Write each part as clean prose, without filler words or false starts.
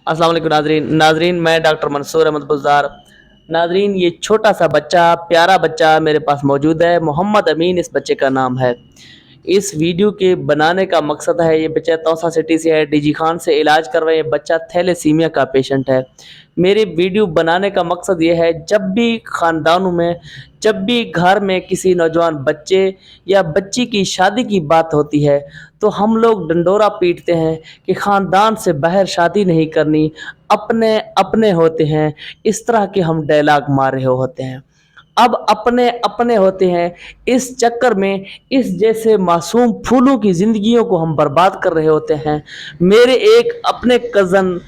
अस्सलाम वालेकुम नाजरीन, मैं डॉक्टर मंसूर अहमद बुज़दार। नाजरीन, ये छोटा सा बच्चा, प्यारा बच्चा मेरे पास मौजूद है। मोहम्मद अमीन इस बच्चे का नाम है। इस वीडियो के बनाने का मकसद है, ये बच्चा तौसा सिटी से है, डीजी खान से इलाज कर रहे हैं। बच्चा थैलेसीमिया का पेशेंट है। मेरे वीडियो बनाने का मकसद ये है, जब भी ख़ानदानों में, जब भी घर में किसी नौजवान बच्चे या बच्ची की शादी की बात होती है, तो हम लोग डंडोरा पीटते हैं कि ख़ानदान से बाहर शादी नहीं करनी, अपने अपने होते हैं। इस तरह के हम डायलॉग मार रहे होते हैं। अब अपने अपने होते हैं, इस चक्कर में इस जैसे मासूम फूलों की ज़िंदगियों को हम बर्बाद कर रहे होते हैं। मेरे एक अपने कज़न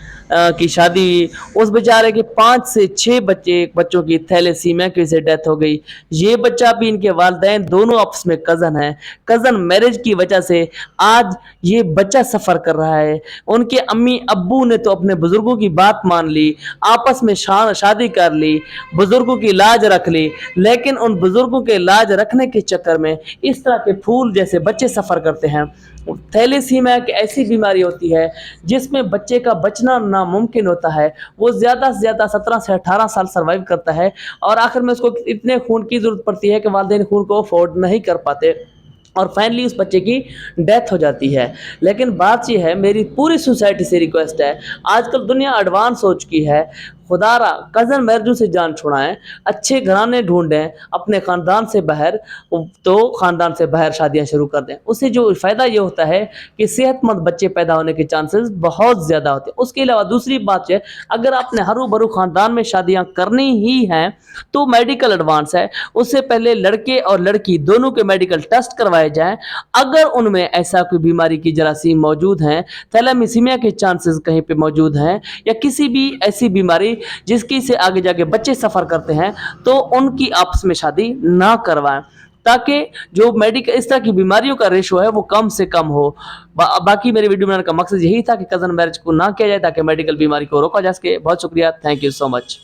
की शादी हुई, उस बेचारे के 5 से 6 बच्चों की थैलेसीमिया की से डेथ हो गई। ये बच्चा भी, इनके वालिदैन दोनों आपस में कज़न हैं। कज़न मैरिज की वजह से आज ये बच्चा सफ़र कर रहा है। उनके अम्मी अब्बू ने तो अपने बुज़ुर्गों की बात मान ली, आपस में शादी कर ली, बुज़ुर्गों की लाज रख ली, लेकिन उन बुज़ुर्गों के लाज रखने के चक्कर में इस तरह के फूल जैसे बच्चे सफ़र करते हैं। थैलेसीमिया एक ऐसी बीमारी होती है जिसमें बच्चे का बचना नामुमकिन होता है। वो ज़्यादा से ज़्यादा 17 से 18 साल सर्वाइव करता है और आखिर में उसको इतने खून की ज़रूरत पड़ती है कि वालिदैन खून को अफोर्ड नहीं कर पाते और फाइनली उस बच्चे की डेथ हो जाती है। लेकिन बात ये है, मेरी पूरी सोसाइटी से रिक्वेस्ट है, आजकल दुनिया एडवांस हो चुकी है, खुदारा कज़न मैरिजों से जान छुड़ाएं, अच्छे घराने ढूंढें अपने ख़ानदान से बाहर, तो ख़ानदान से बाहर शादियां शुरू कर दें। उससे जो फ़ायदा ये होता है कि सेहतमंद बच्चे पैदा होने के चांसेस बहुत ज़्यादा होते हैं। उसके अलावा दूसरी बात है, अगर आपने हरू भरू ख़ानदान में शादियाँ करनी ही हैं तो मेडिकल एडवांस है, उससे पहले लड़के और लड़की दोनों के मेडिकल टेस्ट करवाए जाएं। अगर उनमें ऐसा कोई बीमारी की जरासीम मौजूद हैं, थैलेसीमिया के चांसेस कहीं पे मौजूद हैं, या किसी भी ऐसी बीमारी जिसकी से आगे जाके बच्चे सफ़र करते हैं, तो उनकी आपस में शादी ना करवाएं, ताकि जो मेडिकल इस तरह की बीमारियों का रेशो है वो कम से कम हो। बाकी मेरे वीडियो बनाने का मकसद यही था कि कज़न मैरिज को ना किया जाए ताकि मेडिकल बीमारी को रोका जा सके। बहुत शुक्रिया, थैंक यू सो मच।